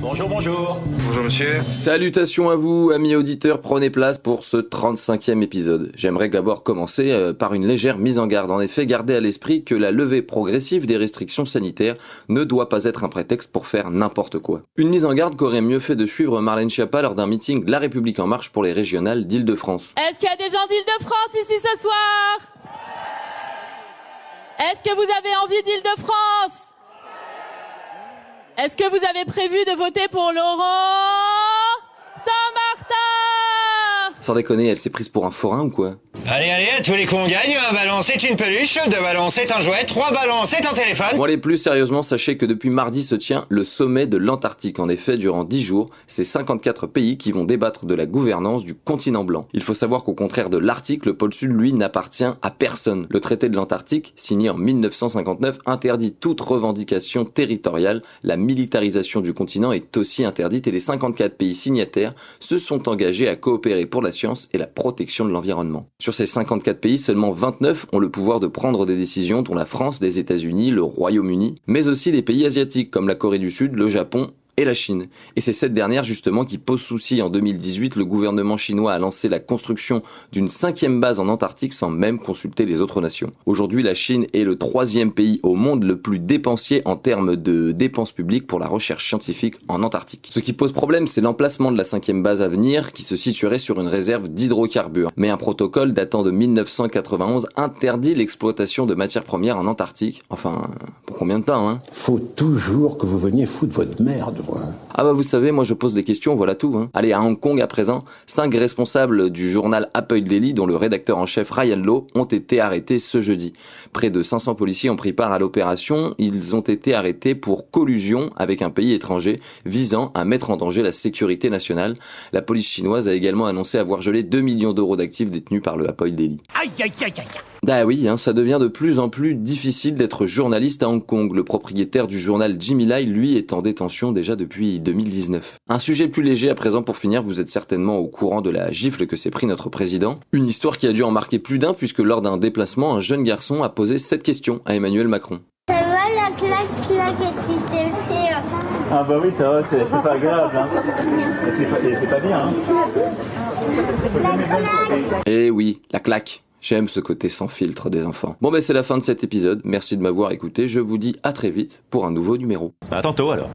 Bonjour, bonjour. Bonjour monsieur. Salutations à vous, amis auditeurs, prenez place pour ce 35e épisode. J'aimerais d'abord commencer par une légère mise en garde. En effet, gardez à l'esprit que la levée progressive des restrictions sanitaires ne doit pas être un prétexte pour faire n'importe quoi. Une mise en garde qu'aurait mieux fait de suivre Marlène Schiappa lors d'un meeting La République En Marche pour les régionales d'Île-de-France. Est-ce qu'il y a des gens d'Île-de-France ici ce soir? Est-ce que vous avez envie d'Île-de-France? Est-ce que vous avez prévu de voter pour Laurent Saint-Martin? Sans déconner, elle s'est prise pour un forain ou quoi? Allez, à tous les coups on gagne. Un ballon c'est une peluche, 2 ballons c'est un jouet, 3 ballons c'est un téléphone. Bon allez, plus sérieusement, sachez que depuis mardi se tient le sommet de l'Antarctique. En effet, durant 10 jours, c'est 54 pays qui vont débattre de la gouvernance du continent blanc. Il faut savoir qu'au contraire de l'Arctique, le pôle Sud, lui, n'appartient à personne. Le traité de l'Antarctique, signé en 1959, interdit toute revendication territoriale. La militarisation du continent est aussi interdite et les 54 pays signataires se sont engagés à coopérer pour la science et la protection de l'environnement. Sur ces 54 pays, seulement 29 ont le pouvoir de prendre des décisions, dont la France, les États-Unis, le Royaume-Uni, mais aussi des pays asiatiques comme la Corée du Sud, le Japon et la Chine. Et c'est cette dernière justement qui pose souci. En 2018, le gouvernement chinois a lancé la construction d'une 5e base en Antarctique sans même consulter les autres nations. Aujourd'hui, la Chine est le 3e pays au monde le plus dépensier en termes de dépenses publiques pour la recherche scientifique en Antarctique. Ce qui pose problème, c'est l'emplacement de la 5e base à venir qui se situerait sur une réserve d'hydrocarbures. Mais un protocole datant de 1991 interdit l'exploitation de matières premières en Antarctique. Enfin, pour combien de temps, hein? Faut toujours que vous veniez foutre votre merde. Ah bah vous savez, moi je pose des questions, voilà tout. Hein. Allez, à Hong Kong à présent, 5 responsables du journal Apple Daily, dont le rédacteur en chef Ryan Lowe, ont été arrêtés ce jeudi. Près de 500 policiers ont pris part à l'opération. Ils ont été arrêtés pour collusion avec un pays étranger visant à mettre en danger la sécurité nationale. La police chinoise a également annoncé avoir gelé 2 millions d'euros d'actifs détenus par le Apple Daily. Aïe, aïe, aïe, aïe. Bah oui, hein, ça devient de plus en plus difficile d'être journaliste à Hong Kong. Le propriétaire du journal Jimmy Lai, lui, est en détention déjà depuis 2019. Un sujet plus léger à présent pour finir, vous êtes certainement au courant de la gifle que s'est pris notre président. Une histoire qui a dû en marquer plus d'un puisque lors d'un déplacement, un jeune garçon a posé cette question à Emmanuel Macron. Ça va la claque que tu t'es fait? Ah bah oui, ça va, c'est pas agréable, hein. C'est pas bien, hein. La claque. Eh oui, la claque. J'aime ce côté sans filtre des enfants. Bon ben c'est la fin de cet épisode, merci de m'avoir écouté, je vous dis à très vite pour un nouveau numéro. À tantôt alors.